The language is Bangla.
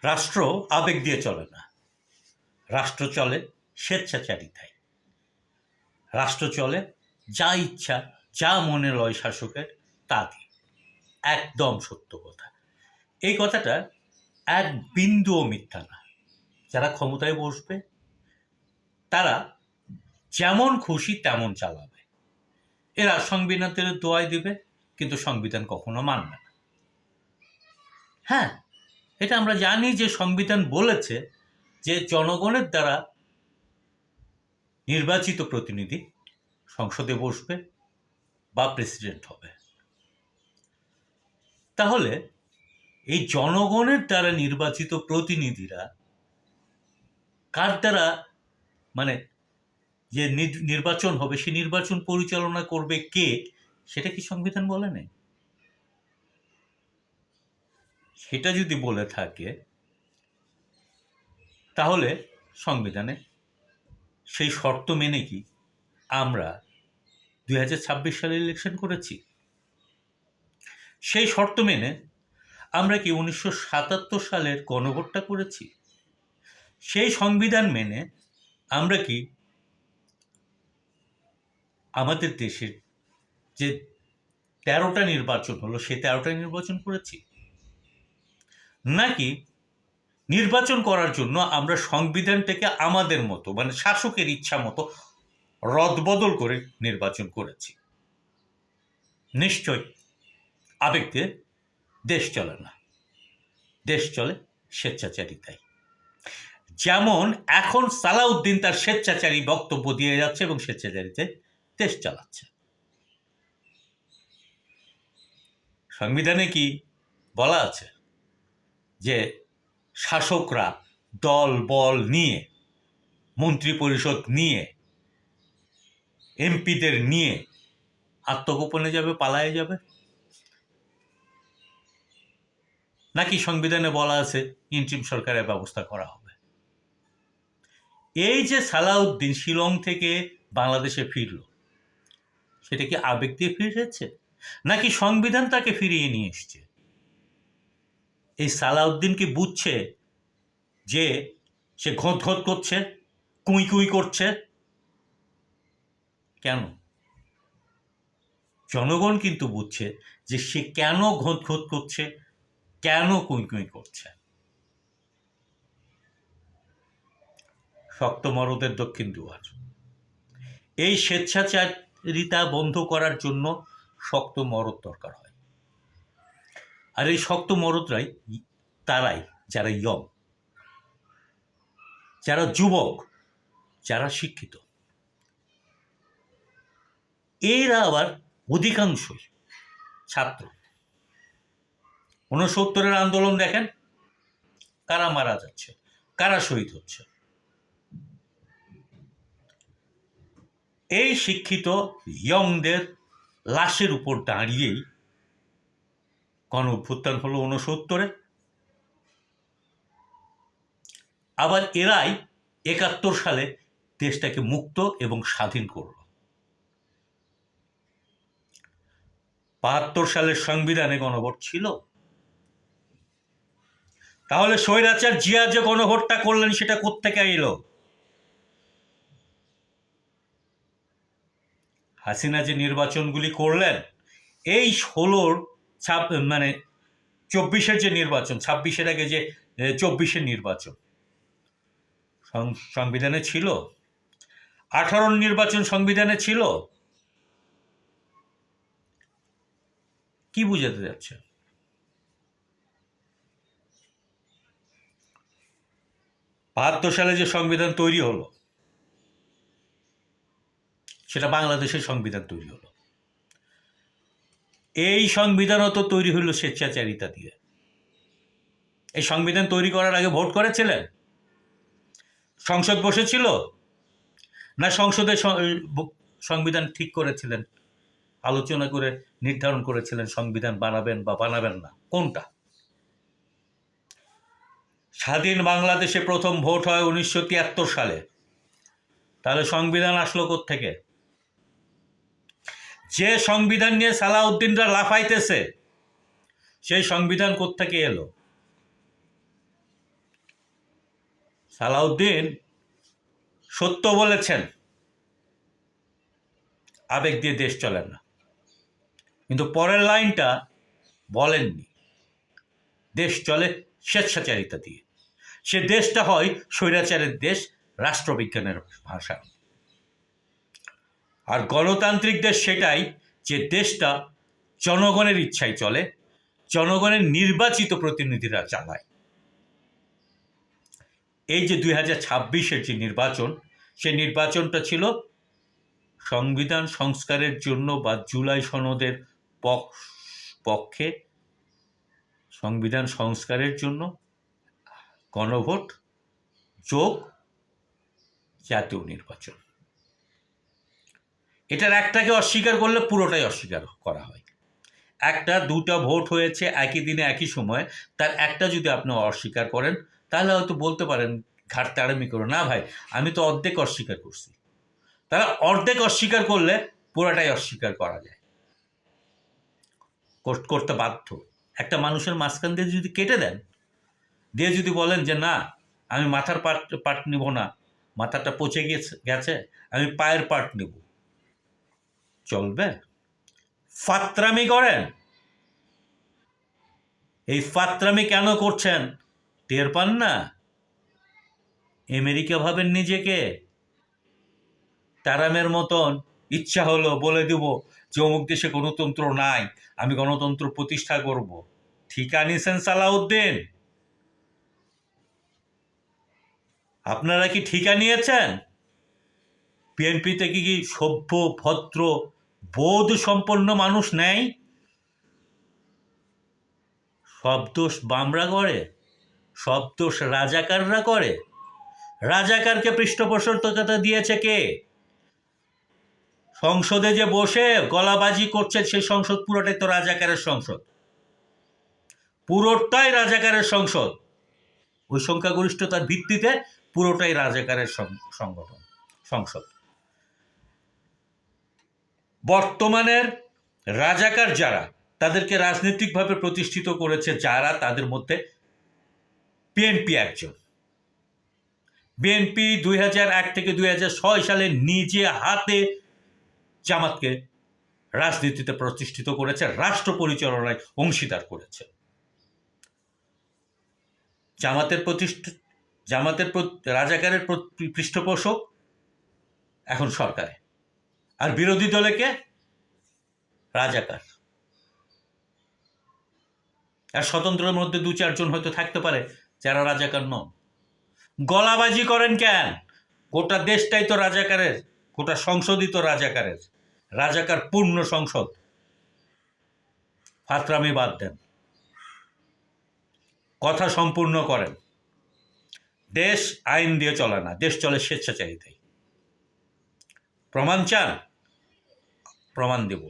রাষ্ট্র আবেগ দিয়ে চলে না, রাষ্ট্র চলে স্বেচ্ছাচারিতায়। রাষ্ট্র চলে যা ইচ্ছা, যা মনে লয় শাসকের তা দিয়ে। একদম সত্য কথা। এই কথাটা এক বিন্দুও মিথ্যা না। যারা ক্ষমতায় বসবে তারা যেমন খুশি তেমন চালাবে। এরা সংবিধানের দোয়াই দিবে, কিন্তু সংবিধান কখনো মানবে না। হ্যাঁ, এটা আমরা জানি যে সংবিধান বলেছে যে জনগণের দ্বারা নির্বাচিত প্রতিনিধি সংসদে বসবে বা প্রেসিডেন্ট হবে। তাহলে এই জনগণের দ্বারা নির্বাচিত প্রতিনিধিরা কার দ্বারা, মানে যে নির্বাচন হবে সে নির্বাচন পরিচালনা করবে কে, সেটা কি সংবিধান বলে নেই? সেটা যদি বলে থাকে তাহলে সংবিধানে সেই শর্ত মেনে কি আমরা 2026 সালে ইলেকশন করেছি? সেই শর্ত মেনে আমরা কি 1977 সালের গণভোটটা করেছি? সেই সংবিধান মেনে আমরা কি আমাদের দেশের যে 13টা নির্বাচন হলো সে 13টা নির্বাচন করেছি? নাকি নির্বাচন করার জন্য আমরা সংবিধানটাকে আমাদের মতো, মানে শাসকের ইচ্ছা মতো রদবদল করে নির্বাচন করেছি? নিশ্চয় আবেগ দিয়ে দেশ চলে না, দেশ চলে স্বেচ্ছাচারিতায়। যেমন এখন সালাউদ্দিন তার স্বেচ্ছাচারী বক্তব্য দিয়ে যাচ্ছে এবং স্বেচ্ছাচারিতায় দেশ চালাচ্ছে। সংবিধানে কি বলা আছে যে শাসকরা দল বল নিয়ে, মন্ত্রী পরিষদ নিয়ে, এমপিদের নিয়ে আত্মগোপনে যাবে, পালায়ে যাবে? নাকি সংবিধানে বলা আছে ইন্টিম সরকারের ব্যবস্থা করা হবে? এই যে সালাউদ্দিন শিলং থেকে বাংলাদেশে ফিরল, সেটা কি আবেগ দিয়ে ফিরেছে নাকি সংবিধান তাকে ফিরিয়ে নিয়ে এসছে? এই সালাউদ্দিন কি বুঝছে যে সে ঘোঁত ঘোঁত করছে, কুই কুই করছে? কেন? জনগণ কিন্তু বুঝছে যে সে কেন ঘোঁত ঘোঁত করছে, কেন কুই কুই করছে। শক্ত মরদের দক্ষিণ দুয়ার। এই স্বেচ্ছাচারিতা বন্ধ করার জন্য শক্ত মরদ দরকার হয়। আর এই শক্ত মরদরাই তারাই যারা ইয়ং, যারা যুবক, যারা শিক্ষিত। এরা আবার অধিকাংশই ছাত্র। 69-এর আন্দোলন দেখেন, কারা মারা যাচ্ছে, কারা শহীদ হচ্ছে। এই শিক্ষিত ইয়ংদের লাশের উপর দাঁড়িয়েই গণ অভ্যুত্থান হলো 69-এ। আবার এরাই 71 সালে দেশটাকে মুক্ত এবং স্বাধীন করল। 72 সালের সংবিধানে গণভোট ছিল? তাহলে স্বৈরাচার জিয়া যে গণভোটটা করলেন সেটা কোত্থেকে এলো? হাসিনা যে নির্বাচনগুলি করলেন, এই 16-র 24-এর যে নির্বাচন, 26-এর আগে যে 24-এর নির্বাচন সংবিধানে ছিল? 18-র নির্বাচন সংবিধানে ছিল? কি বুঝাতে যাচ্ছে? 72 সালে যে সংবিধান তৈরি হলো সেটা বাংলাদেশের সংবিধান তৈরি হলো। এই সংবিধানও তো তৈরি হলো স্বেচ্ছাচারিতা দিয়ে। এই সংবিধান তৈরি করার আগে ভোট করেছিলেন? সংসদ বসেছিল? না সংসদে সংবিধান ঠিক করেছিলেন, আলোচনা করে নির্ধারণ করেছিলেন সংবিধান বানাবেন বা বানাবেন না? কোনটা? স্বাধীন বাংলাদেশে প্রথম ভোট হয় 1973 সালে। তাহলে সংবিধান আসলো কোত্থেকে? যে সংবিধান নিয়ে সালাউদ্দিনরা লাফাইতেছে সেই সংবিধান কোত্থেকে এলো? সালাউদ্দিন সত্য বলেছেন, আবেগ দিয়ে দেশ চলে না, কিন্তু পরের লাইনটা বলেননি, দেশ চলে স্বেচ্ছাচারিতা দিয়ে। সে দেশটা হয় স্বৈরাচারের দেশ রাষ্ট্রবিজ্ঞানের ভাষা। আর গণতান্ত্রিক দেশ সেটাই যে দেশটা জনগণের ইচ্ছায় চলে, জনগণের নির্বাচিত প্রতিনিধিরা চালায়। এই যে 2026-এর যে নির্বাচন, সেই নির্বাচনটা ছিল সংবিধান সংস্কারের জন্য বা জুলাই সনদের পক্ষে সংবিধান সংস্কারের জন্য গণভোট যোগ জাতীয় নির্বাচন। এটার একটাকে অস্বীকার করলে পুরোটাই অস্বীকার করা হয়। একটা দুটা ভোট হয়েছে একই দিনে একই সময়, তার একটা যদি আপনি অস্বীকার করেন তাহলে হয়তো বলতে পারেন ঘাট তাড়ামি করে, না ভাই আমি তো অর্ধেক অস্বীকার করছি। তাহলে অর্ধেক অস্বীকার করলে পুরোটাই অস্বীকার করা যায়, করতে বাধ্য। একটা মানুষের মাঝখান দিয়ে যদি কেটে দেন, দিয়ে যদি বলেন যে না আমি মাথার পার্ট নিব না, মাথাটা পচে গেছে, আমি পায়ের পার্ট নেব, চলবে? ফাত্রামি করেন। এই ফাত্রামি কেন করছেন টের পান না? আমেরিকা ভাবেন নিজেকে, তারামের মতন ইচ্ছা হলো বলে দিব যে অমুক দেশে গণতন্ত্র নাই, আমি গণতন্ত্র প্রতিষ্ঠা করব। ঠিকা নিছেন সালাউদ্দিন? আপনারা কি ঠিকা নিয়েছেন? বিএনপিতে কি সভ্য ভদ্র বোধ সম্পন্ন মানুষ নেই? সব দোষ বামরা করে, সব দোষ রাজাকাররা করে। রাজাকারকে পৃষ্ঠপোষকতা দিয়েছে কে? সংসদে যে বসে গলাবাজি করছে সেই সংসদ পুরোটাই তো রাজাকারের সংসদ, পুরোটাই রাজাকারের সংসদ। ওই সংখ্যাগরিষ্ঠতার ভিত্তিতে পুরোটাই রাজাকারের সংসদ। বর্তমানের রাজাকার যারা, তাদেরকে রাজনৈতিকভাবে প্রতিষ্ঠিত করেছে যারা, তাদের মধ্যে বিএনপি একজন। বিএনপি 2001 থেকে 2006 সালে নিজে হাতে জামাতকে রাজনীতিতে প্রতিষ্ঠিত করেছে, রাষ্ট্র পরিচালনায় অংশীদার করেছে। জামাতের রাজাকারের পৃষ্ঠপোষক এখন সরকারে, আর বিরোধী দলে কে? রাজাকার। আর স্বতন্ত্রের মধ্যে 2-4 জন হয়তো থাকতে পারে যারা রাজাকার নন। গলাবাজি করেন কেন? গোটা দেশটাই তো রাজাকারের, গোটা সংসদই তো রাজাকারের, রাজাকার পূর্ণ সংসদ। ফাত্রামি বাদ দেন, কথা সম্পূর্ণ করেন। দেশ আইন দিয়ে চলে না, দেশ চলে স্বেচ্ছাচারিতায়। প্রমাণ চান? প্রমাণ দেব।